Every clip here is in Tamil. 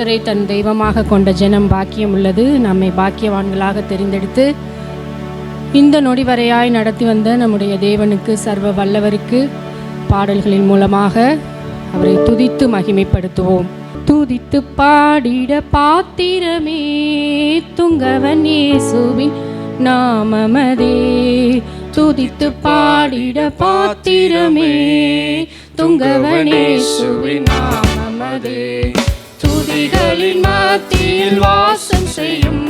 கர்த்தரை தன் தெய்வமாக கொண்ட ஜனம் பாக்கியம் உள்ளது. நம்மை பாக்கியவான்களாக தெரிந்தெடுத்து இந்த நொடி வரையாய் நடத்தி வந்த நம்முடைய தேவனுக்கு, சர்வ வல்லவருக்கு பாடல்களின் மூலமாக அவரை துதித்து மகிமைப்படுத்துவோம். துதித்து பாடிட பாத்திரமே துங்கவன் இயேசுவின் நாமமதே. துதித்து பாடிட பாத்திரமே துங்கவன் இயேசுவின் நாமமதே. துதிகளின் மத்தியில் வாசம் செய்யும்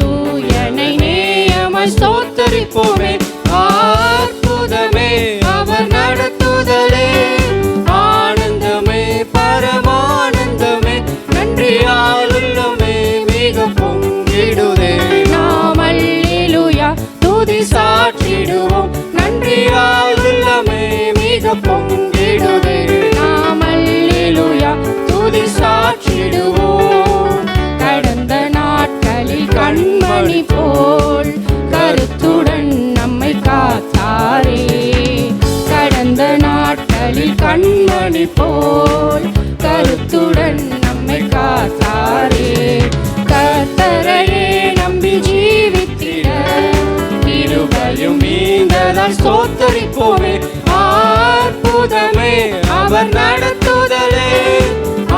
தூயனை நேயமாய் ஸ்தோத்தரிப்போமே. அற்புதமே அவர் நடத்துதலே, ஆனந்தமே பரமானந்தமே, நன்றியால் உள்ளமே மிக பொங்கிடுதே. நாம் அல்லேலூயா துதி சாற்றிடுவோம், நன்றியால் உள்ளமே மிக பொங்கிடுதே. நாம் அல்லேலூயா துதி சாற்றிடுவோம். கடந்த நாட்களில் கண்மணி போல் கருத்துடன் நம்மை காத்தாரே. கடந்த நாட்களில் கண்மணி போல் கருத்துடன் நம்மை காத்தாரே. கர்த்தரையே நம்பி ஜீவித்திட கிருபையும் மீந்ததால் ஸ்தோத்தரிப்போமே. அற்புதமே அவர் நடத்துதலே,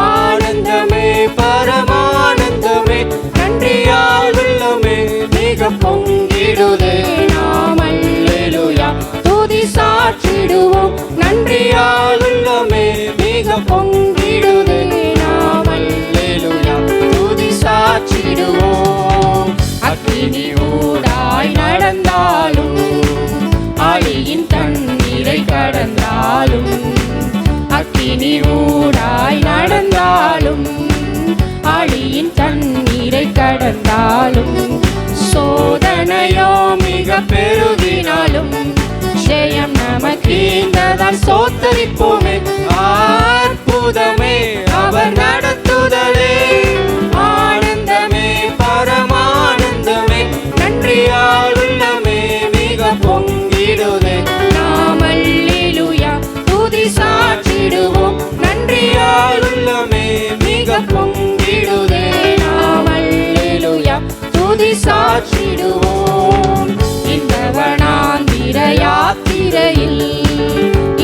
ஆனந்தமே பரமானந்தமே, நன்றியால் உள்ளமே மிக பொங்கிடுதே. நாம் அல்லேலூயா துதி சாற்றிடுவோம், நன்றியால் உள்ளமே மிக பொங்கிடுதே. நாம் அல்லேலூயா துதி சாற்றிடுவோம். அக்கினி ஊடாய் நடந்தாலும், ஆழியின் தண்ணீரை கடந்தாலும், அக்கினி ஊடாய் நடந்தாலும், ஆழியின் தண்ணீரை கடந்தாலும், சோதனையோ மிக பெருகினாலும், ஜெயம் நமக்கீந்ததால் ஸ்தோத்தரிப்போமே. அற்புதமே அவர் நடத்துதலே, ஆனந்தமே பரமானந்தமே, நன்றியால் உள்ளமே மிக பொங்கிடுதே. நாம் அல்லேலூயா துதி சாற்றிடுவோம், நன்றியால் உள்ளமே மிக பொங்கிடுதே. நாம் அல்லேலூயா துதி சாற்றிடுவோம். இந்த வனாந்திர யாத்திரையில்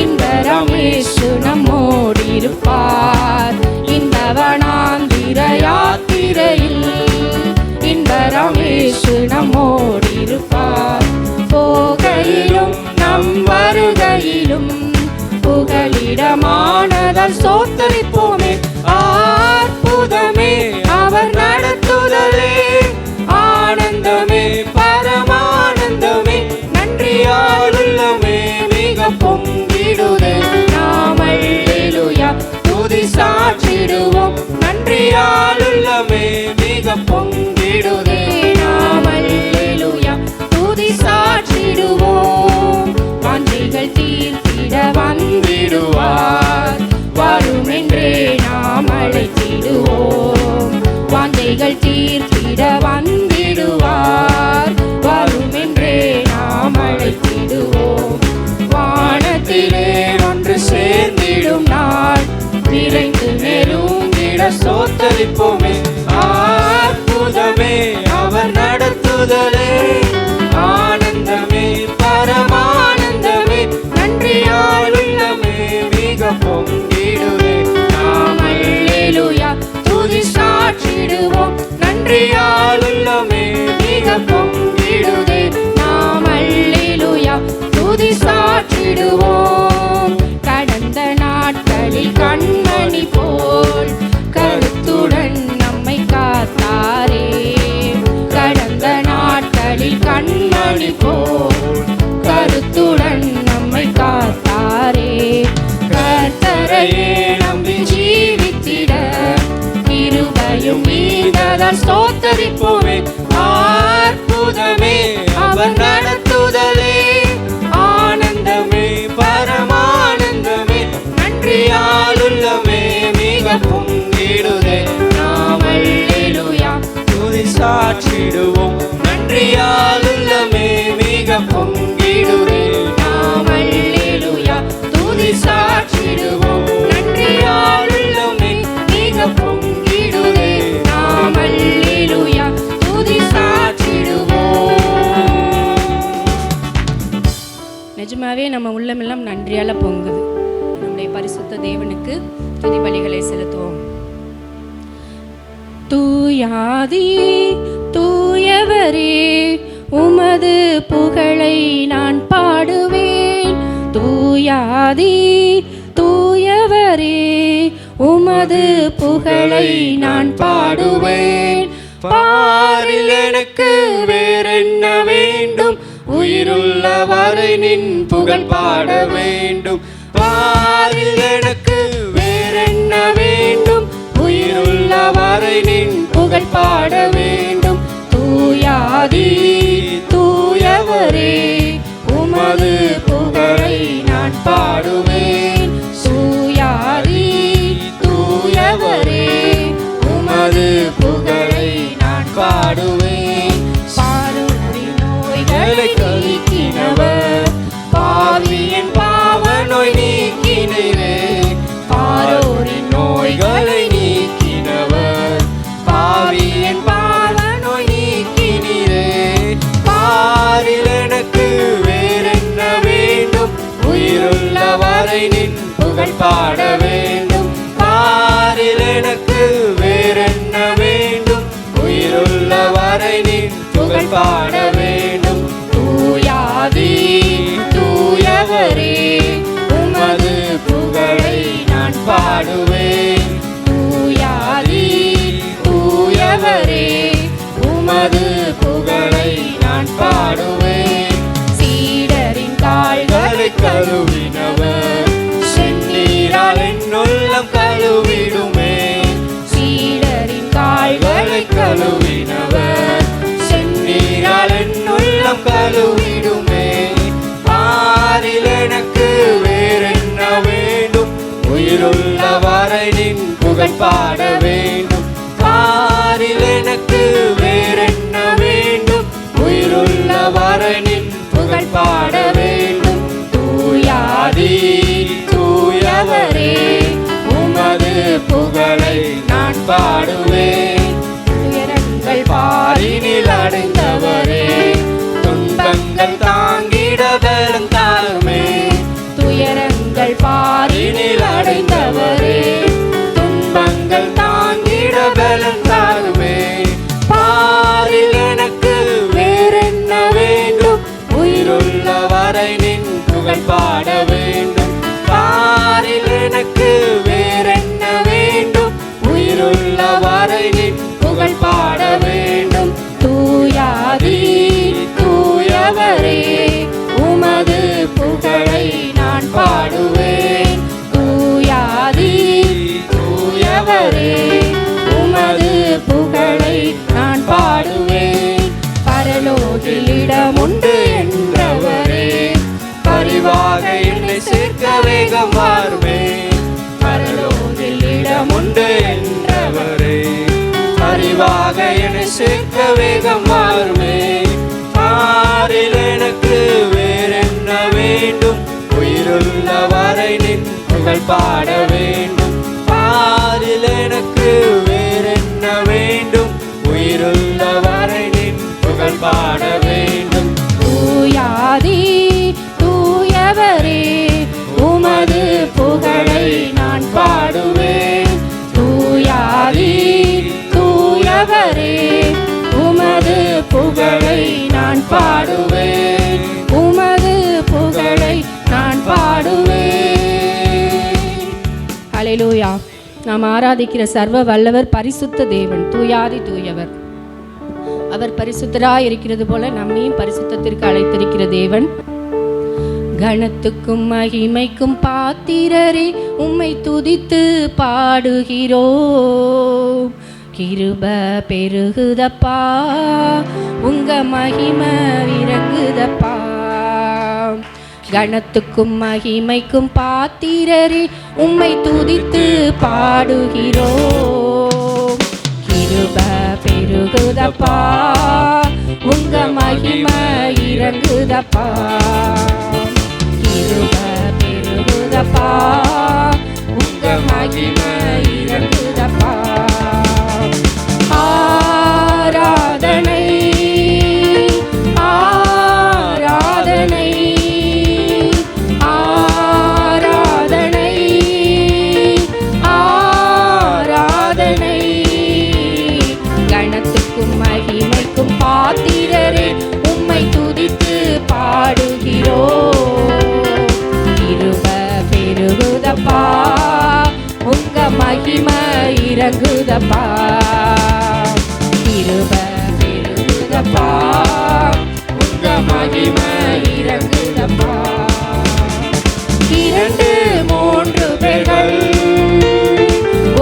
இன்பரம் இயேசு நம்மோடிருப்பார். இந்த வனாந்திர யாத்திரையில் இன்பரம் இயேசு நம்மோடிருப்பார். போகையிலும் நம் வருகையிலும் புகலிடமானதால் ஸ்தோத்தரிப்போமே. அற்புதமே அவர் நடத்துதலே, ஆனந்தமே பரமானந்தமே, நன்றியால் உள்ளமே மிக பொங்கிடுதே. நாம் அல்லேலூயா துதி சாற்றிடுவோம், நன்றியால் உள்ளமே மிக பொங்கிடுதே. நாம் அல்லேலூயா துதி சாற்றிடுவோம். வாஞ்சைகள் தீர்த்திட வந்திடுவார், வருமென்றே நாம் அழைத்திடுவோம். வாஞ்சைகள் தீர்த்திட வந்திடுவார், வருமென்றே நாம் அழைத்திடுவோம். வானத்திலே ஒன்று சேர்ந்திடும் நாள் விரைந்து நெருங்கிட ஸ்தோத்தரிப்போமே. அற்புதமே அவர் நடத்துதலே, ஆனந்தமே பரமானந்தமே, நன்றியால் உள்ளமே மிக பொங்கிடுதே. நாம் அல்லேலூயா துதி சாற்றிடுவோம், நன்றியால் உள்ளமே மிக பொங்கிடுதே. நாம் அல்லேலூயா துதி சாற்றிடுவோம். கடந்த நாட்களில் கண்மணி போல் கருத்துடன் நம்மை காத்தாரே. கடந்த நாட்களில் கண்மணி போல் கருத்துடன் நம்மை காத்தாரே. கர்த்தரையே நம்பி ஜீவித்திட கிருபையும் மீந்ததால் ஸ்தோத்தரிப்போமே. அற்புதமே அவர் நடத்துதலே, ஆனந்தமே பரமானந்தமே, நன்றியால் உள்ளமே மிக பொங்கிடுதே. நாம் அல்லேலூயா துதி சாற்றிடுவோம், நன்றியால் உள்ளமே மிக பொங்கிடுதே. நாம் அல்லேலூயா துதி சாற்றிடுவோம், நன்றியால் உள்ளமே மிக பொங்கிடுதே. உண்மையாகவே நம்ம உள்ளமெல்லாம் நன்றியால் பொங்குது. நம்முடைய பரிசுத்த தேவனுக்கு துதி பலிகளை செலுத்துவோம். தூயாதி தூயவரே உமது புகழை நான் பாடுவேன். தூயாதி தூயவரே உமது புகழை நான் பாடுவேன். பாரில் எனக்கு வேறென்ன வேண்டும், உயிருள்ளவரை நின் புகழ் பாட வேண்டும். பாரில் எனக்கு வேறென்ன வேண்டும், உயிருள்ளவரை நின் புகழ் பாட வேண்டும். தூயாதி தூயவரே உமது புகழை நான் பாடுவேன். தூயாதி தூயவரே உமது புகழை நான் பாடுவேன். பாருடைய நோய்களை நீக்கினவர், பாவியின் பாவ நோய் நீக்கினரே. பாரோரின் நோய்களை நீக்கினவர், பாவியின் பாவ நோய் நீக்கினரே. பாரில் எனக்கு வேறென்ன வேண்டும், உயிருள்ளவரை நின் புகழ் பாட வேண்டும். பாரில் எனக்கு வேறென்ன வேண்டும், உயிருள்ளவரை நின் புகழ் பாட வேண்டும். தூயாதி தூயவரே உமது புகழை நான் பாடுவேன். தூயாதி தூயவரே உமது புகழை நான் பாடுவேன். சீடரின் கால்களை கழுவினவர், செந்நீரால் என் உள்ளம் கழுவிடுமே. சீடரின் கால்களை கழுவினவர், செந்நீரால் என் உள்ளம் கழுவிடுமே. பாரில் எனக்கு வேறென்ன வேண்டும், உயிருள்ளவரை நின் புகழ் பாட வேண்டும். பாரில் எனக்கு வேறென்ன வேண்டும், உயிருள்ளவரை நின் புகழ் பாட வேண்டும். தூயாதி தூயவரே உமது புகழை நான் பாடுவேன். துயரங்கள் பாரினில் அடைந்தவரே, துன்பங்கள் தாங்கிட பலம் தாருமே. துயரங்கள் பாரினில் அடைந்தவரே, துன்பங்கள் தாங்கிட பலம் தாருமே. பாரில் எனக்கு வேறென்ன வேண்டும், உயிருள்ளவரை நின் புகழ் பாட வேண்டும். பாரில் எனக்கு வேறென்ன வேண்டும், உயிருள்ளவரை நின் புகழ் பாட வேண்டும். தூயாதி தூயவரே உமது புகழை நான் பாடுவேன். தூயாதி தூயவரே உமது புகழை நான் பாடுவேன். பரலோகில் இடமுண்டு என்றவரே, பரிவாக என்னை சேர்க்க வேகம் வாருமே. பரலோகில் இடமுண்டு என்றவரே, பரிவாக என்னை சேர்க்க வேகம் வாருமே. பாரில் எனக்கு வேறென்ன வேண்டும், உயிருள்ளவரை நின் புகழ் பாட வேண்டும். பாரில் எனக்கு வேறென்ன வேண்டும், உயிருள்ளவரை நின் புகழ் பாட வேண்டும். தூயாதி தூயவரே உமது புகழை நான் பாடுவேன். தூயாதி தூயவரே உமது புகழை நான் பாடுவேன். உமது புகழை நான் பாடுவேன். ஹல்லேலூயா. நாம் ஆராதிக்கிற சர்வ வல்லவர் பரிசுத்த தேவன், தூயாதி தூயவர். அவர் பரிசுத்தராய் இருக்கிறது போல நம்மையும் பரிசுத்தத்திற்கு அழைத்திருக்கிற தேவன். கணத்துக்கும் மகிமைக்கும் பாத்திரரே உம்மை துதித்து பாடுகிறோம். கிருப பெருகுதப்பா, உங்க மகிமை இறங்குதப்பா. கணத்துக்கும் மகிமைக்கும் பாத்திரரே உம்மை துதித்து பாடுகிறோம். கிருப பெருகுதப்பா, உங்க மகிமை இறங்குதப்பா. கிருப பெருகுதப்பா, உங்க மகிமை இறங்குதப்பா. ஆராதனை ஆராதனை மகிமைக்கும் பாத்திரரே உம்மை துதித்து பாடுகிறோம். கிருப பெருகுதப்பா உங்க மகிமை இறங்குதப்பா. கிருப பெருகுதப்பா உங்க மகிமை இறங்குதப்பா. 2-3 பேர்கள்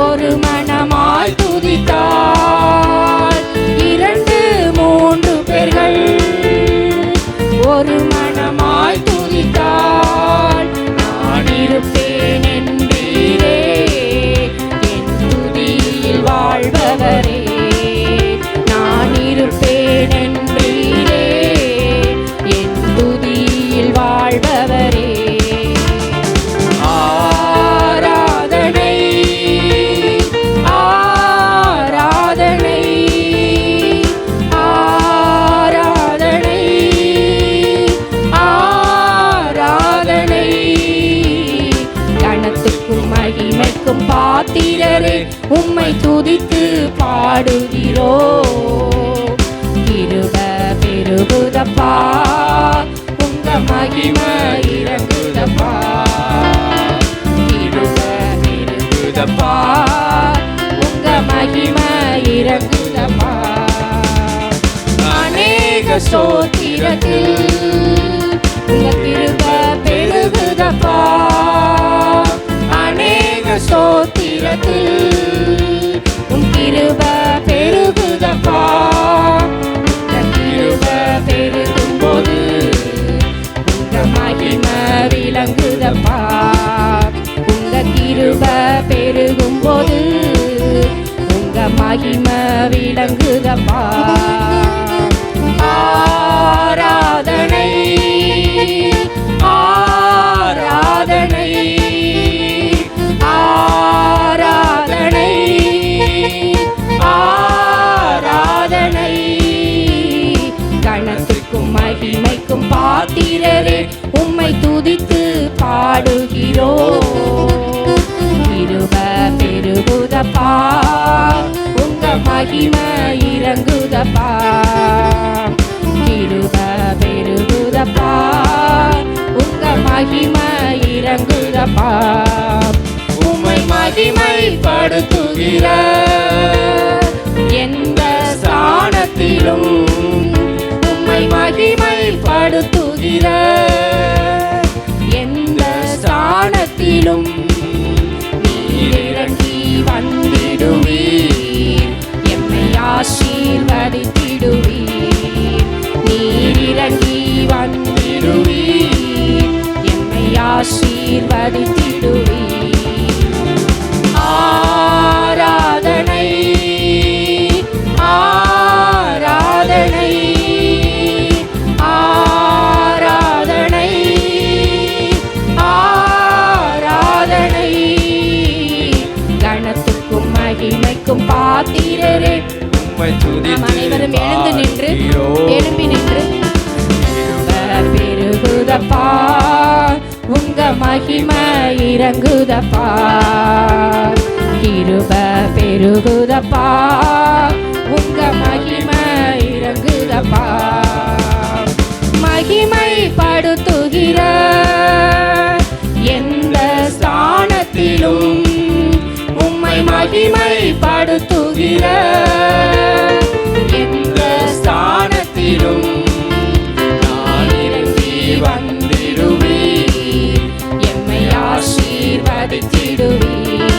ஒரு மனமாய் துதித்தார். 2-3 பேர்கள் ஒரு மனமாய் துதித்தார். நான் இருப்பேன் என்றீரே என் துதியில் வாழ்பவரே. நான் இருப்பேன் என்றீரே என் துதியில் வாழ்பவரே. ஆராதனை ஆராதனை ஆராதனை ஆராதனை. கனத்துக்கும் மகிமைக்கும் பாத்திரரே உம்மை துதித்து பாடுகிறோம். கிருப பெருகுதப்பா உங்க மகிமை இறங்குதப்பா. கிருப பெருகுதப்பா உங்க மகிமை இறங்குதப்பா. அநேக ஸ்தோத்திரத்தில் உங்க கிருப பெருகுதப்பா. அநேக ஸ்தோத்திரத்தில் உன் கிருப பெருகுதப்பா. உங்க கிருப பெருகும்போது உங்க மகிமை விளங்குதப்பா. உங்க கிருப பெருகும்போது உங்க மகிமை விளங்குதப்பா. ஆராதனை ஆராதனை ஆராதனை ஆராதனை. கனத்துக்கும் மகிமைக்கும் பாத்திரரே உம்மை துதித்து பாடுகிறோம். கிருப பெருகுதப்பா உங்க மகிமை இறங்குதப்பா. கிருப பெருகுதப்பா உங்க மகிமை இறங்குதப்பா. உம்மை மகிமைப்படுத்துகிற எந்த ஸ்தானத்திலும் உம்மை மகிமைப்படுத்துகிற எந்த ஸ்தானத்திலும் நீர் இறங்கி வந்திடுவீர். எம்மை ஆசீர்வதித்திடுவீர். நீர் இறங்கி வந்திடுவீர். எம்மை ஆசீர்வதித்திடுவீர். ஆராதனை ஆராதனை ஆராதனை ஆராதனை. கனத்துக்கும் மகிமைக்கும் பாத்திரரே நாம் அனைவரும் எழும்பி நின்று பெருகுதப்பா உங்க மகிமை இறங்குதப்பா. கிருப பெருகுதப்பா உங்க மகிமை இறங்குதப்பா. மகிமைப்படுத்துகிற எந்த ஸ்தானத்திலும் உம்மை மகிமைப்படுத்துகிற எந்த ஸ்தானத்திலும் நான் இறங்கி வந்திடுவீர். எம்மை ஆசீர்வதித்திடுவீர்.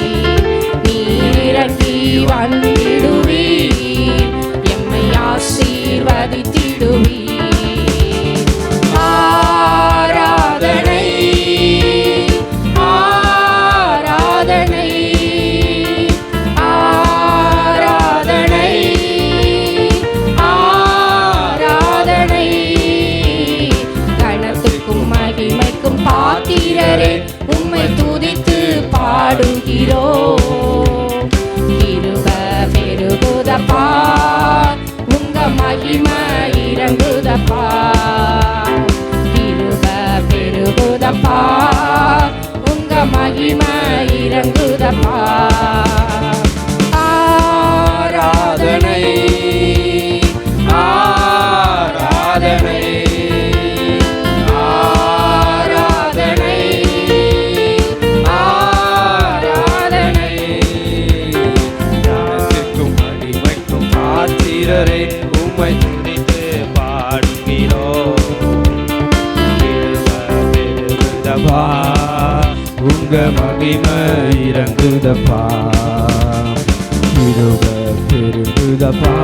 நீர் இறங்கி வந்திடுவீர். எம்மை ஆசீர்வதித்திடுவீர். ஆராதனை ஆராதனை ஆராதனை ஆராதனை. கனத்துக்கும் மகிமைக்கும் பாத்திரரே உம்மை துதித்து பாடுகிறோம். கிருப பெருகுதப்பா உங்க மகிமை உம்மை துதித்து பாடுகிறோம். பெருகுதப்பா உங்க மகிமை இறங்குதப்பா. பெருகுதப்பா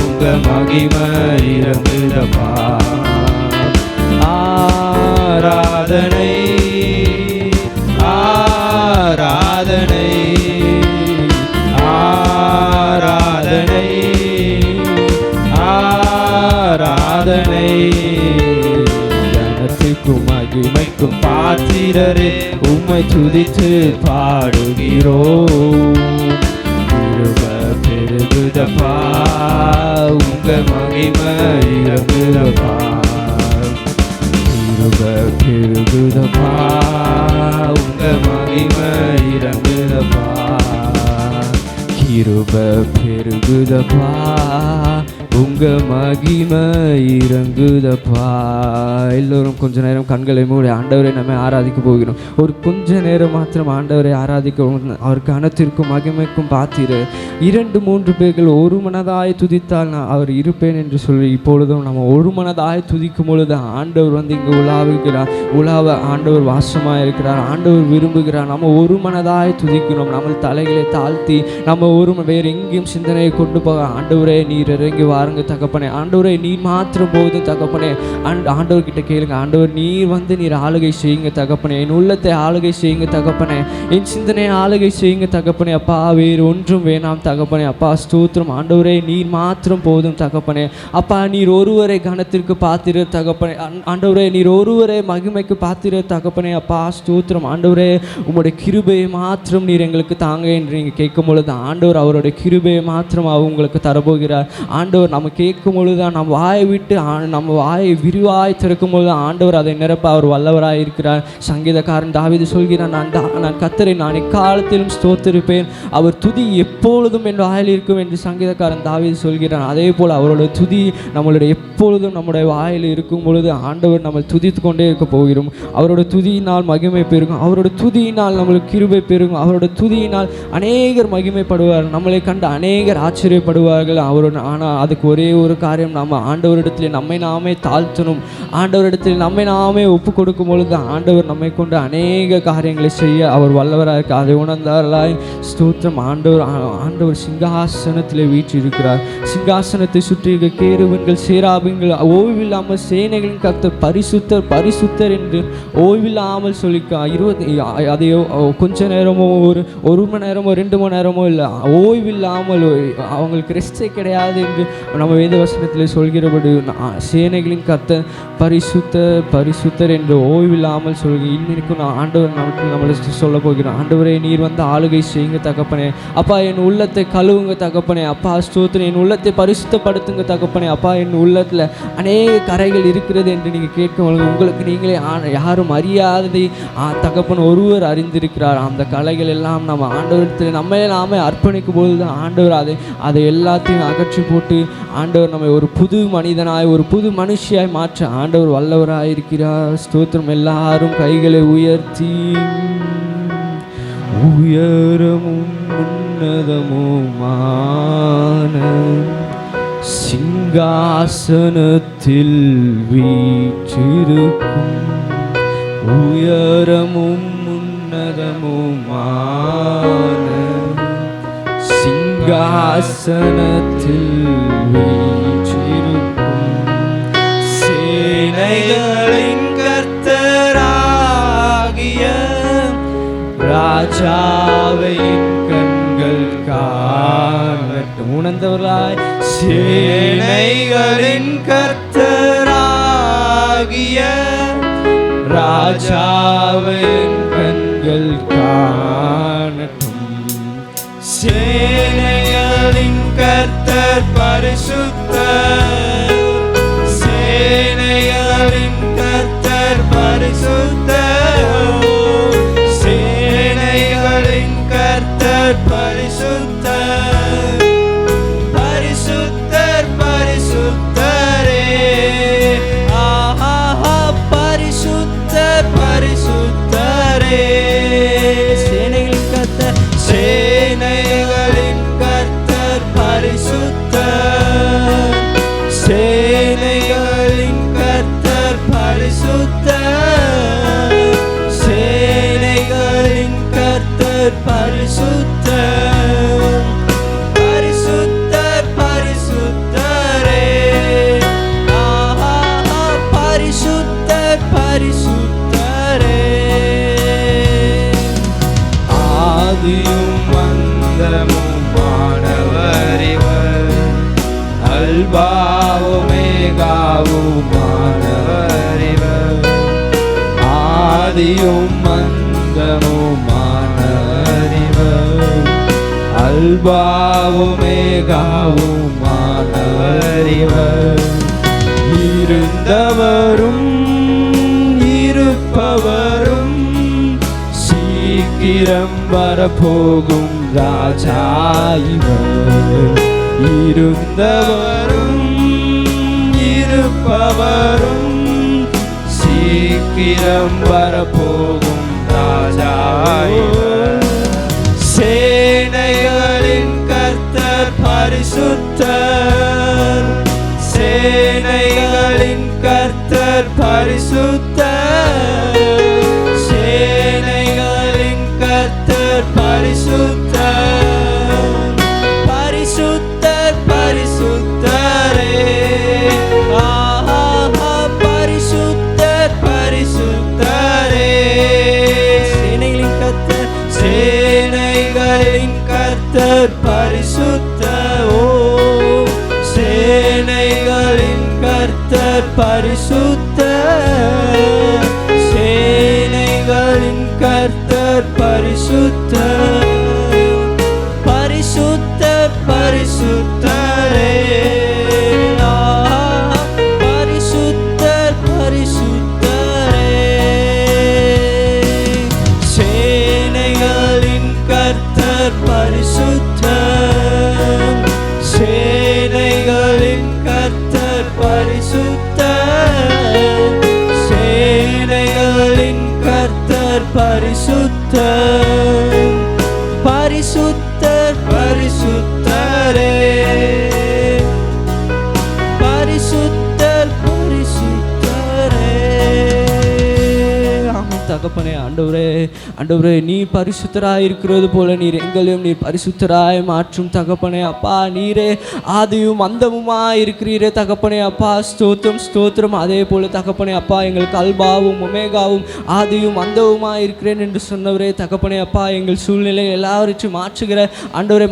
உங்க மகிமை இறங்குதப்பா. ஆராதனை ஆராதனை ஆராதனை ஆராதனை கனத்துக்கும் மகிமைக்கும் பாத்திரரே உம்மை துதித்து பாடுகிறோம். பெருகுதப்பா உங்க மகிமை இறங்குதப்பா. பெருகுதப்பா உங்க மகிமை இறங்குதப்பா. கிருப பெருகுதப்பா உங்க மகிமை இறங்குதப்பா. எல்லோரும் கொஞ்ச நேரம் கண்களை மூடி ஆண்டவரை நம்ம ஆராதிக்க போகிறோம். ஒரு கொஞ்ச நேரம் மாத்திரம் ஆண்டவரை ஆராதிக்க. அவர் கனத்திற்கும் மகிமைக்கும் பாத்திர 2-3 பேர்கள் ஒரு மனதாய் துதித்தால் நான் அவர் இருப்பேன் என்று சொல்லி இப்பொழுதும் நம்ம ஒரு மனதாய் துதிக்கும் பொழுது ஆண்டவர் இங்கே உலாவுகிறார். ஆண்டவர் வாசமாக இருக்கிறார். ஆண்டவர் விரும்புகிறார். நம்ம ஒரு மனதாய் துதிக்கிறோம். நம்ம தலைகளை தாழ்த்தி நம்ம வேறு எங்கேயும் சிந்தனையை கொண்டு போக ஆண்டவரே நீர் இறங்கி வாருங்க தகப்பனே. ஆண்டவரே நீர் மாத்திரம் போதும் தகப்பனே. ஆண்டவர்கிட்ட கேளுங்க. ஆண்டவர் நீர் ஆளுகை செய்யுங்க தகப்பனே. என் உள்ளத்தை ஆளுகை செய்யுங்க தகப்பனே. என் சிந்தனையை ஆளுகை செய்யுங்க தகப்பனே. அப்பா வேறு ஒன்றும் வேணாம் தகப்பனே. அப்பா ஸ்தோத்திரம். ஆண்டவரே நீர் மாத்திரம் போதும் தகப்பனே. அப்பா நீர் ஒருவரை கனத்திற்கு பாத்திர தகப்பனே. ஆண்டவரே நீர் ஒருவரை மகிமைக்கு பாத்திர தகப்பனே. அப்பா ஸ்தோத்திரம். ஆண்டவரே உங்களுடைய கிருபையை மாத்திரம் நீர் எங்களுக்கு தாங்க என்று நீங்கள் கேட்கும் பொழுது ஆண்டவர் அவருடைய கிருபையை மாத்திரம் உங்களுக்கு தரப்போகிறார். ஆண்டவர் நம்ம கேட்கும் பொழுதுதான் நம்ம வாயை விட்டு நம்ம வாயை விரிவாய் திறக்கும் பொழுது ஆண்டவர் அதை நிரப்ப அவர் வல்லவராய் இருக்கிறார். சங்கீதக்காரன் தாவீது சொல்கிறான், நான் கர்த்தரை நான் எக்காலத்திலும் ஸ்தோத்திரிப்பேன், அவர் துதி எப்பொழுதும் என் வாயில் இருக்கும் என்று சங்கீதக்காரன் தாவீது சொல்கிறான். அதே போல் அவரோட துதி நம்மளுடைய எப்பொழுதும் நம்முடைய வாயில் இருக்கும் பொழுது ஆண்டவர் நம்ம துதித்து கொண்டே இருக்க போகிறோம். அவரோட துதியினால் மகிமை பெருகும். அவரோட துதியினால் நம்மளுக்கு கிருபை பெருகும். அவரோட துதியினால் அநேகர் மகிமைப்படுவார். நம்மளை கண்டு அநேகர் ஆச்சரியப்படுவார்கள். ஆனால் அதுக்கு ஒரே ஒரு காரியம், நம்ம ஆண்டவரிடத்தில் நம்மை நாமே தாழ்த்தணும். ஆண்டவரிடத்தில் நம்மை நாமே ஒப்பு கொடுக்கும் பொழுது ஆண்டவர் நம்மை கொண்டு அநேக காரியங்களை செய்ய அவர் வல்லவராக இருக்க. அதை உணர்ந்தார்களாய் ஸ்தோத்திரம். ஆண்டவர் சிங்காசனத்தில் வீற்றிருக்கிறார். சிங்காசனத்தை சுற்றி இருக்க கேருபீன்கள் சேராபீன்கள் ஓய்வில்லாமல் சேனைகளின் கர்த்தர் பரிசுத்தர் பரிசுத்தர் என்று ஓய்வில்லாமல் சொல்லிக்கா. அதை கொஞ்ச நேரமோ ஒரு மணி நேரமோ 2 மணி நேரமோ இல்லை, ஓய்வில்லாமல் அவங்களுக்கு ரெஸ்டே கிடையாது என்று நம்ம வேத வசனத்தில் சொல்கிறபடி சேனைகளின் கர்த்தர் பரிசுத்தர் பரிசுத்தர் என்று ஓய்வில்லாமல் இன்னைக்கும் நான் ஆண்டவர் நம்மளுக்கு சொல்ல போகிறேன். ஆண்டவரே நீர் வந்து ஆளுகை செய்யுங்க தகப்பனே. அப்பா என் உள்ளத்தை கழுவுங்க தகப்பனே. அப்பா ஸ்தோத்திரம். என் உள்ளத்தை பரிசுத்தப்படுத்துங்க தகப்பனே. அப்பா என் உள்ளத்தில் அநேக கரைகள் இருக்கிறது என்று நீங்கள் கேட்கும் உங்களுக்கு நீங்களே யாரும் அறியாததை தகப்பன் ஒருவர் அறிந்திருக்கிறார். அந்த கலைகள் எல்லாம் நம்ம ஆண்டவரத்தில் நம்மளே நாமே அர்ப்பணிக்கும் போது தான் ஆண்டவர் அதை எல்லாத்தையும் அகற்றி போட்டு ஆண்டவர் நம்மை ஒரு புது மனிதனாய் ஒரு புது மனுஷியாய் மாற்ற ஆண்டவர் வல்லவராய் இருக்கிறார். ஸ்தோத்திரம். எல்லாரும் கைகளை உயர்த்தி உயரமும் உன்னதமுமான சிங்காசனத்தில் வீற்றிருக்கும் உயரமும் உன்னதமுமான சிங்காசனத்தில் வீற்றிருக்கும் சேனைகளின் கர்த்தராகிய ராஜாவை கண்கள் காணட்டும். உணர்ந்தவர்களாய் சேனைகளின் கர்த்தராகிய ராஜாவை கண்கள் காணட்டும். சேனைகளின் கர்த்தர் பரிசுத்தர், சேனைகளின் கர்த்தர் பரிசுத்தர், சேனைகளின் கர்த்தர் பரிசுத்தர், பரிசுத்தர் பரிசுத்தரே. ஆஹா பரிசுத்தர் பரிசுத்தரே. சேனைகளின் கர்த்தர் சேனைகளின் கர்த்தர் பரிசுத்தர், அல்பாவுமேகாவுமானவர் இவர், ஆதியும் அந்தமுமானவர் இவர், அல்பாவுமேகாவுமானவர் இவர். இருந்தவரும் இருப்பவரும் சீக்கிரம் வரப்போகும் ராஜா இவர். இருந்தவரும் இருப்பவரும் சீக்கிரம் வரப்போகும் ராஜா இவர். சேனைகளின் கர்த்தர் பரிசுத்தர், சேனைகளின் கர்த்தர் பரிசுத்தர், சேனைகளின் கர்த்தர் பரிசுத்தர், பரிசுத்தர் பரிசுத்தரே, ஆஹா பரிசுத்தர் பரிசுத்தரே. சேனைகளின் கர்த்தர், சேனைகளின் கர்த்தர் பரிசுத்தர், ஓ சேனைகளின் கர்த்தர் பரிசுத்தர், சேனைகளின் கர்த்தர் பரிசுத்தர், பரிசுத்தர் பரிசுத்தரே, பரிசுத்தர் பரிசுத்தரே. சேனைகளின் கர்த்தர் பரிசுத்தர், சேனைகளின் கர்த்தர் பரிசுத்தர், சேனைகளின் கர்த்தர் பரிசுத்தர், பரிசுத்தர் பரிசுத்தரே, பரிசுத்தர் பரிசுத்தரே. ஆமென் தகப்பனே. ஆண்டவரே, ஆண்டவரே நீர் பரிசுத்தராய் இருக்கிறது போல நீர் எங்களையும் நீர் பரிசுத்தராய் மாற்றும் தகப்பனே. அப்பா நீரே ஆதியும் அந்தமுமாய் இருக்கிறீரே தகப்பனே. அப்பா ஸ்தோத்திரம் ஸ்தோத்திரம். அதே போல தகப்பனே அப்பா எங்களுக்கு அல்பாவும் ஒமேகாவும் ஆதியும் அந்தவுமாய் இருக்கிறேன் என்று சொன்னவரே தகப்பனே. அப்பா எங்கள் சூழ்நிலை எல்லாவற்றையும் மாற்றுகிற ஆண்டவரை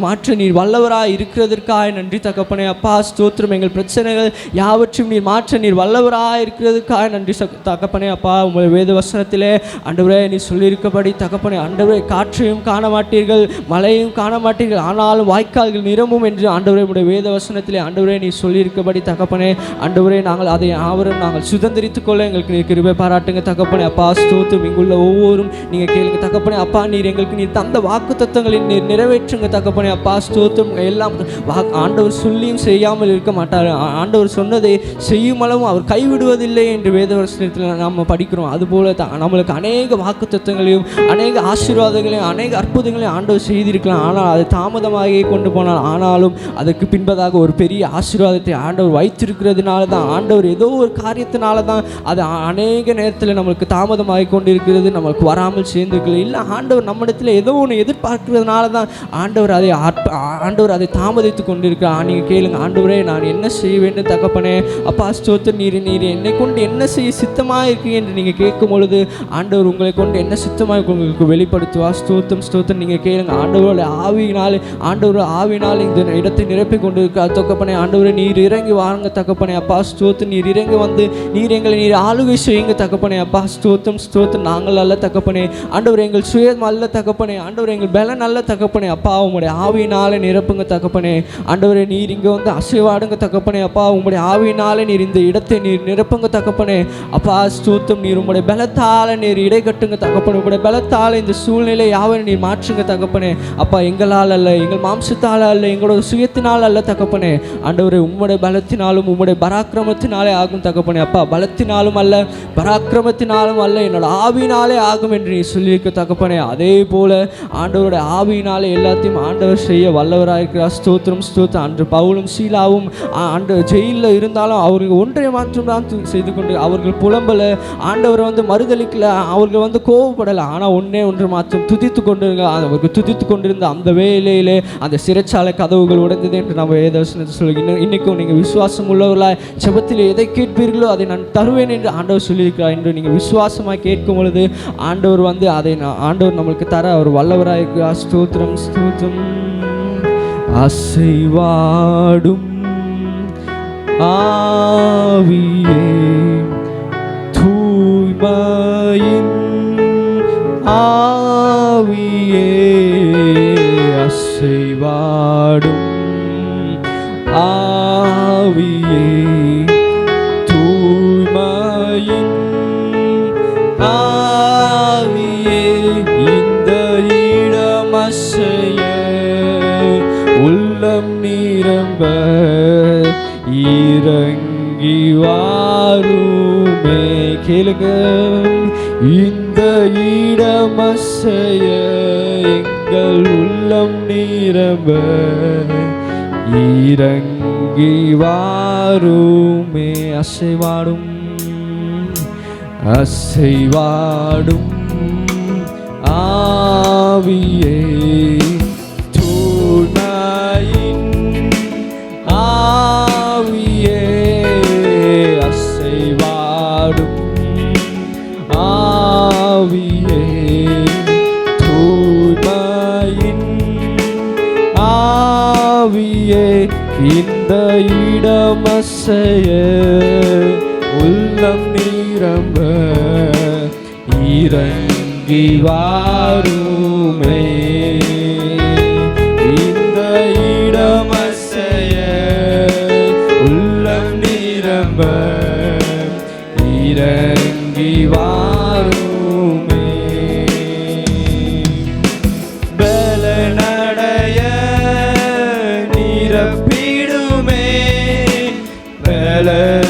மாற்ற நீர் வல்லவராய் இருக்கிறதற்காக நன்றி தகப்பனே. அப்பா ஸ்தோத்திரம். எங்கள் பிரச்சனைகள் யாவற்றையும் நீர் மாற்ற நீர் வல்லவராய் இருக்கிறதுக்காக நன்றி தகப்பனே. அப்பா உங்கள் வேத வசனத்திலே ஆண்டவரே நீ சொல்லியிருக்கபடி தகப்பனே ஆண்டவரே காற்றையும் காண மாட்டீர்கள், மழையும் காண மாட்டீர்கள், ஆனாலும் வாய்க்கால்கள் நிரம்பும் என்று ஆண்டவரே உடைய வேத வசனத்திலே ஆண்டவரே நீ சொல்லியிருக்கபடி தகப்பனே ஆண்டவரே நாங்கள் அதை யாவரும் நாங்கள் சுதந்திரித்துக் கொள்ள எங்களுக்கு நீர் கிருபை பாராட்டுங்க தகப்பனே. அப்பா ஸ்தோத்திரம். இங்குள்ள ஒவ்வொரும் நீங்கள் கேளுங்க தகப்பனே. அப்பா நீர் எங்களுக்கு நீர் தந்த வாக்கு தத்தங்களை நீர் நிறைவேற்றுங்க தகப்பனே. அப்பா ஸ்தோத்திரம். எல்லாம் ஆண்டவர் சொல்லியும் செய்யாமல் இருக்க மாட்டார். ஆண்டவர் சொன்னதை செய்யும் அளவும் அவர் கைவிடுவதில்லை என்று வேத வசனத்தில் நாம் படிக்கிறோம். அதுபோல நம்மளுக்கு அநேக வாக்கு தத்தங்களையும் அநேக ஆசீர்வாதங்களையும் அநேக அற்புதங்களையும் ஆண்டவர் செய்திருக்கலாம். ஆனால் அது தாமதமாகி கொண்டு போனால் ஆனாலும் அதற்கு பின்பதாக ஒரு பெரிய ஆசீர்வாதத்தை ஆண்டவர் வைத்திருக்கிறதுனால தான் ஆண்டவர் ஏதோ ஒரு காரியத்தினால தான் அது அநேக நேரத்தில் நம்மளுக்கு தாமதமாகி கொண்டு இருக்கிறது, நம்மளுக்கு வராமல் சேர்ந்துருக்கல. இல்லை ஆண்டவர் நம்மிடத்தில் ஏதோ ஒன்று எதிர்பார்க்கிறதுனால தான் ஆண்டவர் அதை தாமதித்து கொண்டிருக்கிறார். நீங்கள் கேளுங்க. ஆண்டவரே நான் என்ன செய்ய வேண்டும் தகப்பனே. அப்பா ஸ்தோத்திரம். நீர் என்னை கொண்டு என்ன செய்ய சித்தமாக இருக்கீங்க என்று நீங்கள் கேட்கும் பொழுது ஆண்டவர் உங்களை கொண்டு என்ன சித்தமாக உங்களுக்கு வெளிப்படுத்துவா. ஸ்தோத்திரம் ஸ்தோத்திரம். நீங்கள் கேளுங்க. ஆண்டவரோட ஆவியினால் இந்த இடத்தை நிரப்பி கொண்டு இருக்கிறார் தகப்பனே. ஆண்டவரை நீர் இறங்கி வாங்க தகப்பனே. அப்பா ஸ்தோத்திரம். நீர் இறங்கி வந்து நீர் எங்களை நீர் ஆளுகை செய்யுங்க தகப்பனே. அப்பா ஸ்தோத்திரம் ஸ்தோத்திரம். நாங்கள் அல்ல தகப்பனே. ஆண்டவர் எங்கள் சுயம் அல்ல தகப்பனே. ஆண்டவர் எங்கள் பலன் அல்ல தகப்பனே. அப்பா உங்களுடைய ஆவியினாலே நிரப்புங்க தகப்பனே. ஆண்டவரை நீர் இங்கே வந்து அசைவாடுங்க தகப்பனே. அப்பா உங்களுடைய ஆவியினாலே நீர் இந்த இடத்தை நீர் நிரப்புங்க தகப்பனே. அப்பா ஸ்தோத்திரம். நீர் உங்களுடைய பலத்தால் நீர் இடை கட்டுங்க தகப்பனே. உங்களுடைய பலத்தால் இந்த சூழ்நிலை யாவரை நீர் மாற்றுங்க தகப்பனே. அப்பா எங்களால் அல்ல, எங்கள் மாம்சத்தால் அல்ல, எங்களோட சுயத்தினால் அல்ல தகப்பனே. ஆண்டவரை உம்முடைய பலத்தினாலும் உம்முடைய பராக்கிரமத்தினாலே ஆகும் தகப்பனே. அப்பா பலத்தினாலும் அல்ல, பராக்கிரமத்தினாலும் அல்ல, என்னோட ஆவியினாலே ஆகும் என்று நீ சொல்லியிருக்க தகப்பனே. அதே போல ஆண்டவருடைய ஆவியினாலே எல்லாத்தையும் ஆண்டவர் செய்ய வல்லவராயிருக்கிறார். ஸ்தோத்திரம் ஸ்தோத்திரம். அன்று பவுலும் சீலாவும் ஆண்டவர் ஜெயிலில் இருந்தாலும் அவர்கள் ஒன்றை மாற்றம் தான் செய்து கொண்டு அவர்கள் புலம்பல, ஆண்டவரை வந்து மறுதளிக்கல, அவர்கள் வந்து கோவப்படலை. ஆனால் ஒன்று மாற்றம் துதித்து கொண்டிருங்க. அவர்கள் துதித்து கொண்டிருந்த அந்த வேலையிலே அந்த சிறைச்சாலை கதவுகள் உடைந்தது என்று நம்ம வேதவசனத்தை சொல்லுங்க. இன்னைக்கும் நீங்கள் விசுவாசம் உள்ளவர்களாய் ஜெபத்தில் எதை கேட்பீர்களோ அதை நான் தருவேன் என்று ஆண்டவர் சொல்லியிருக்கிறார். என்று நீங்கள் விசுவாசமாக கேட்கும் பொழுது ஆண்டவர் வந்து அதை ஆண்டவர் நம்மளுக்கு தர அவர் வல்லவராயிருக்கிறார். ஸ்தோத்திரம் ஸ்தோத்திரம். அசைவாடும் ஆவியே தூய்மையின் ஆவியே அசைவாடும் ஆவியே தூய்மையின் ஆவியே இந்த இடம் அசைய உள்ளம் நிரம்ப இறங்கி வாருமே. கேளுங்க, இந்த இடம் அசைய எங்கள் உள்ளம் நிரம்ப இறங்கி வாருமே. அசைவாடும் அசைவாடும் ஆவியே தூய்மையின் ஆவியே அசைவாடும் ஆவியே தூய்மையின் ஆவியே இந்த இடம் அசைய உள்ளம் நிரம்ப இறங்கி வாருமே. இந்த இடம் அசைய உள்ளம் நிரம்ப இறங்கி வாருமே. பலனடைய நிரப்பிடுமே பலத்தினாவியே.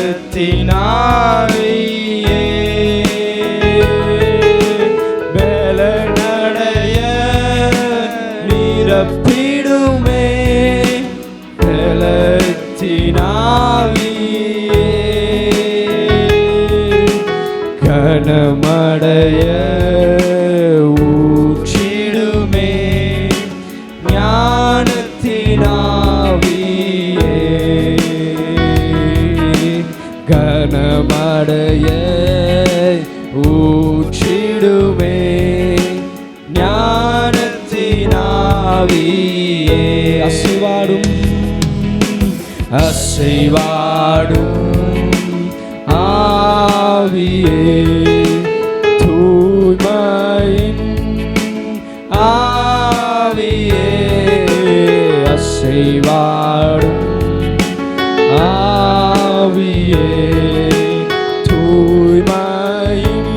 பலனடைய நிரப்பிடுமே பலத்தினாவியே. கனமடைய ஊற்றிடுமே ஞானத்தினாவியே. கனமடைய ஊற்றிடுமே ஞானத்தினாவியே. அசைவாடும் அசைவாடும் ஆவியே தூய்மையின் ஆவியே அசைவாடும் ஆவியே தூய்மையின்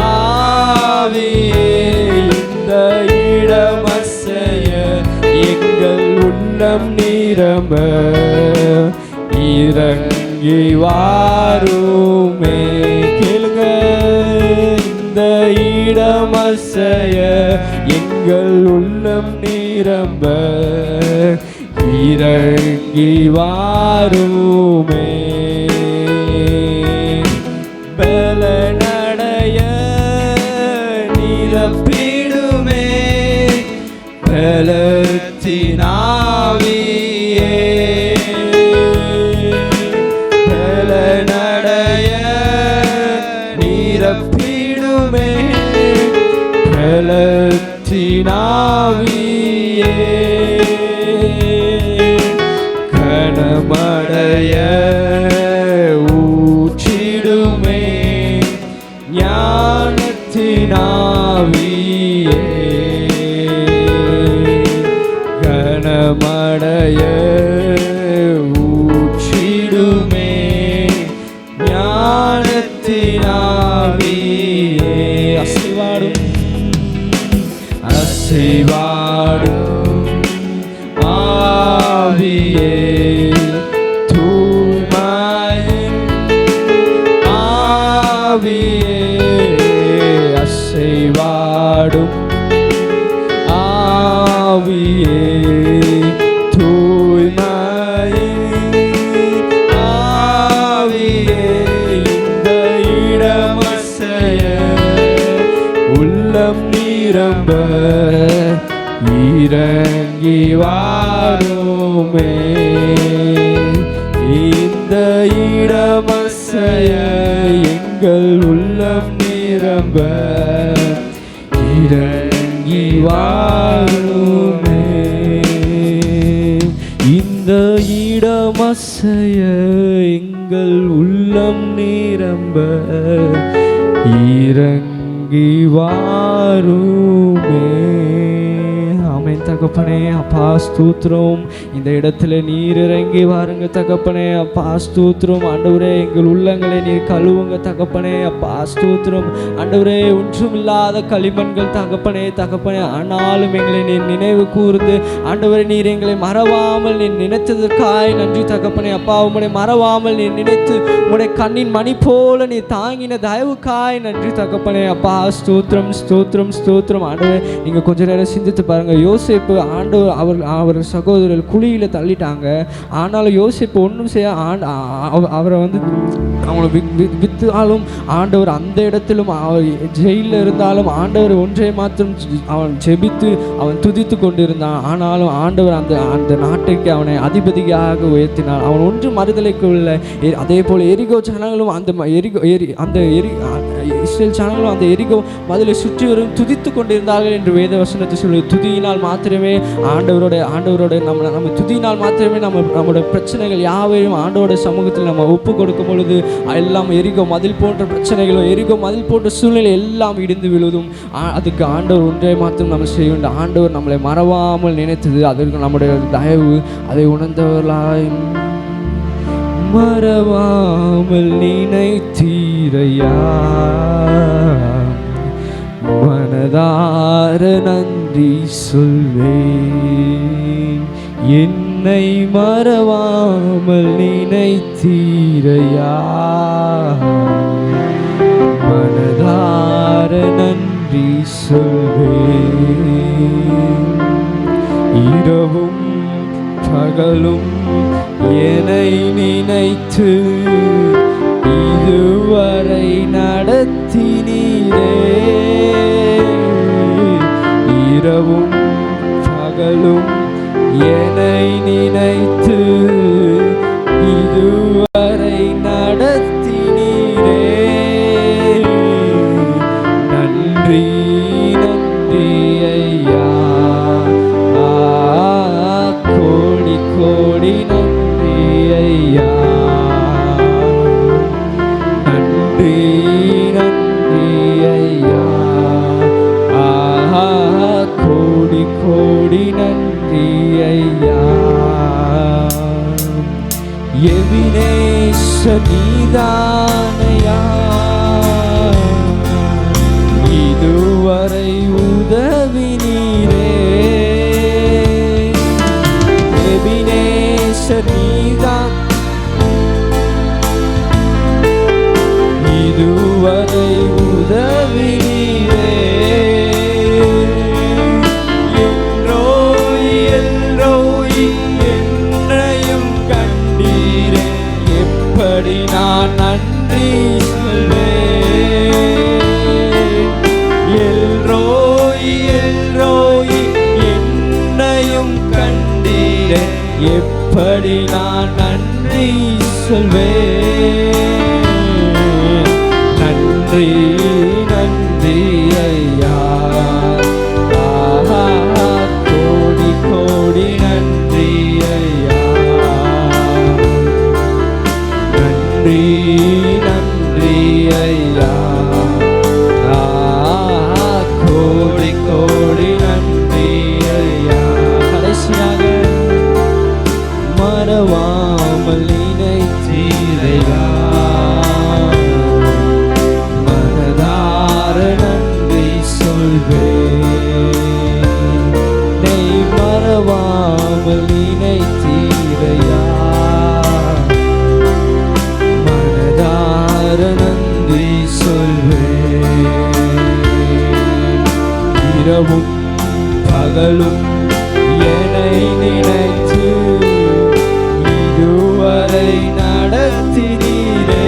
ஆவியே இந்த இடம் அசைய எங்கள் உள்ளம் நிரம்ப இறங்கி வாருமே. கேளுங்க, இந்த இடம் அசைய எங்கள் உள்ளம் நிரம்ப இறங்கி வாருமே. பலனடைய நிரப்பிடுமே பலத்தினாவியே. பலனடைய நிரப்பிடுமே பலத்தினாவியே. கனமடைய ஊற்றிடுமே ஞானத்தினாவியே. கனமடைய ஊற்றிடுமே ஞானத்தினாவியே. அசைவாடும் அசைவாடும் ஆவியே தூய்மையின் ஆவியே அசைவாடும் ஆவியே தூய்மையின் ஆவியே இந்த இடம் அசைய உள்ளம் நிரம்ப இறங்கி வாருமே. இந்த இடம் அசைய எங்கள் உள்ளம் நிரம்ப இறங்கி வாருமே. இந்த இந்த இடமசைய எங்கள் உள்ளம் நிரம்ப இறங்கி வாருமே. ஆமென் தகப்பனே. அப்பா ஸ்தோத்திரம். இந்த இடத்துல நீர் இறங்கி வாருங்க தகப்பனே. அப்பா ஸ்தோத்திரம். ஆண்டவரே எங்கள் உள்ளங்களை நீர் கழுவுங்க தகப்பனே. அப்பா ஸ்தோத்திரம். ஆண்டவரே ஒன்றும் இல்லாத களிமண்கள் தகப்பனே தகப்பனே, ஆனாலும் எங்களை நீர் நினைவு கூர்ந்து ஆண்டவரே நீர் எங்களை மறவாமல் நீர் நினைத்ததற்காய் நன்றி தகப்பனே. அப்பா உம்முடைய மறவாமல் நீர் நினைத்து உம்முடைய கண்ணின் மணி போல நீர் தாங்கின தயவுக்காய் நன்றி தகப்பனே. அப்பா ஸ்தோத்திரம் ஸ்தோத்திரம் ஸ்தோத்திரம். ஆண்டவரே நீங்கள் கொஞ்ச நேரம் சிந்தித்து பாருங்க. யோசேப்பு ஆண்டவர் அவர் சகோதரர் குழியில் தள்ளிட்டாங்க. ஆனாலும் யோசேப்பு ஒன்றும் செய்ய அவரை அவங்களை வித்தாலும் ஆண்டவர் அந்த இடத்திலும் அவர் ஜெயிலில் இருந்தாலும் ஆண்டவர் ஒன்றை மாத்திரம் அவன் ஜெபித்து அவன் துதித்து கொண்டிருந்தான். ஆனாலும் ஆண்டவர் அந்த நாட்டுக்கு அவனை அதிபதியாக உயர்த்தினார். அவன் ஒன்றும் மறுதலைக்குள்ள. அதே போல் எரிகோ ஜனங்களும் அந்த இஸ்ரேல் ஜனங்களும் அந்த எரிகோ மதிலை சுற்றி வரும் துதித்து கொண்டிருந்தார்கள் என்று வேத வசனத்தை சொல்லி, துதியினால் மாத்திரமே ஆண்டவரோட நம்ம துதியினால் மாத்திரமே நம்முடைய பிரச்சனைகள் யாவையும் ஆண்டவரோட சமூகத்தில் நம்ம ஒப்பு கொடுக்கும் பொழுது எல்லாம் எரிகோ மதில் போன்ற பிரச்சனைகளோ எரிகோ மதில் போன்ற சூழ்நிலை எல்லாம் இடிந்து விழுதும். அதுக்கு ஆண்டவர் ஒன்றை மாத்திரம் நம்ம செய்ய வேண்டும். ஆண்டவர் நம்மளை மறவாமல் நினைத்தது, அதற்கு நம்முடைய தயவு. அதை உணர்ந்தவர்களாய் மறவாமல் நினைத்தீரையா, மனதார நன்றி சொல்வேன். என்னை மறவாமல் நினைத்தீரையா, மனதார நன்றி சொல்வேன். இரவும் பகலும் என்னை நினைத்து இதுவரை நடத்தினீரே. இரவும் பகலும் என்னை நினைத்து இதுவரை நடத்தினீரே. நன்றி நன்றி ஐயா, கோடி கோடி நன்றி ஐயா. நன்றி நன்றி ஐயா, கோடி கோடி நன்றி ஐயா. எபினேச நீதானையா, இதுவரை உதவினீரே. எபினேச நீதான், இதுவரை உதவினீரே. எல்ரோய் எல்ரோய் என்னையும் கண்டீரே. எப்படி நான் நன்றி சொல்வேன். எல்ரோய் எல்ரோய் என்னையும் கண்டீரே. எப்படி நான் நன்றி சொல்வேன். நன்றி நன்றி ஐயா, கோடி கோடி நன்றி ஐயா. நன்றி நன்றி ஐயா, கோடி கோடி நன்றி ஐயா. கடைசியாக மறவாமல் நினைத்தீரையா, மனதார நன்றி சொல்வேன். நெய் மறவாமல் நினைத்தீரையா, மனதார நன்றி சொல்வேன். இரவும் பகலும் என்னை நினைத்து இதுவரை நடத்தினீரே.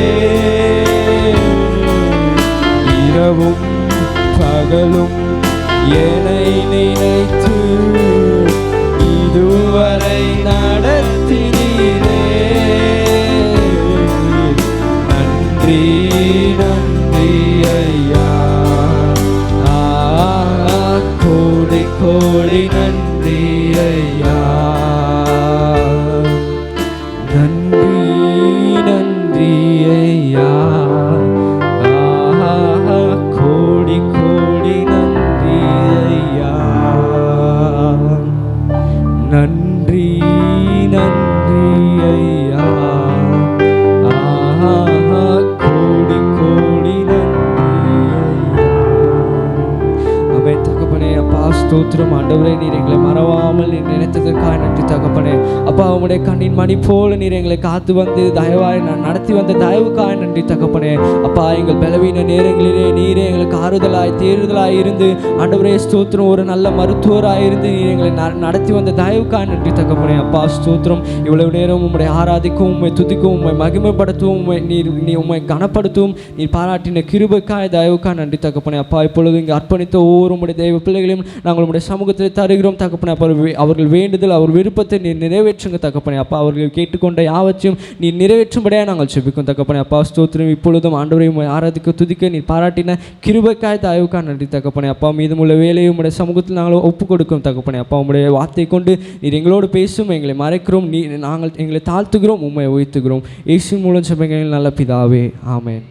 இரவும் பகலும் என்னை நினைத்து இதுவரை நடத்தினீரே. நன்றி நன்றி ஐயா, கோடி கோடி நன்றி ஐயா. ஐயா. ஆஹா, கோடி கோடி நன்றி ஐயா. ஆமென் தகப்பனே. அப்பா ஸ்தோத்திரம் ஆண்டவரே, நீர் எங்களை மறவாமல் நீர் நினைத்ததற்காக நன்றி தகப்பனே. அப்பா உம்முடைய கண்ணின் மணி போல நீர் எங்களை காத்து வந்து தயவாய் நடத்தி வந்த தயவுக்காக நன்றி தகப்பனே. அப்பா எங்கள் பலவீன நேரங்களிலே நீரே எங்களுக்கு ஆறுதலாய் தேறுதலாய் இருந்து ஆண்டவரே ஸ்தோத்திரம் ஒரு நல்ல மருத்துவராய் இருந்து நீர் எங்களை நடத்தி வந்த தயவுக்காக நன்றி தகப்பனே. அப்பா ஸ்தோத்திரம் இவ்வளவு நேரம் உம்முடைய ஆராதிக்கவும் உம்மை துதிக்கவும் உம்மை மகிமைப்படுத்தவும் நீ உம்மை கனப்படுத்தவும் நீர் பாராட்டின கிருபைக்காய் தயவுக்காக நன்றி தகப்பனே. அப்பா இப்பொழுது இங்கே அர்ப்பணித்த ஒவ்வொரு உம்முடைய தெய்வ பிள்ளைகளையும் நாங்கள் உம்முடைய சமூகத்தில் தருகிறோம் தகப்பனே. அப்பா அவர்கள் வேண்டுதல் அவர் விருப்பத்தை நீர் நிறைவேற்றுங்க தகப்பனே. அப்பா அவர்கள் கேட்டுக்கொண்ட யாவற்றையும் நீர் நிறைவேற்றும்படியாக நாங்கள் செபிக்கும் தகப்பனே. அப்பா ஸ்தோத்திரம் இப்பொழுதும் ஆண்டவரையும் ஆராதிக்க துதிக்க நீர் பாராட்டின கிருபைக்காய் தயவுக்காய் நன்றி தகப்பனே. அப்பா மீதமுள்ள வேலையை உம்முடைய சமூகத்தில் நாங்கள் ஒப்புக் கொடுக்கும் தகப்பனே. அப்பா உம்முடைய வார்த்தை கொண்டு நீர் எங்களோடு பேசும், எங்களை மறைக்கிறோம், நாங்கள் எங்களை தாழ்த்துகிறோம், உம்மை உயர்த்துகிறோம். இயேசுவின் மூலம் செபிக்கிறேன் நல்ல பிதாவே, ஆமென்.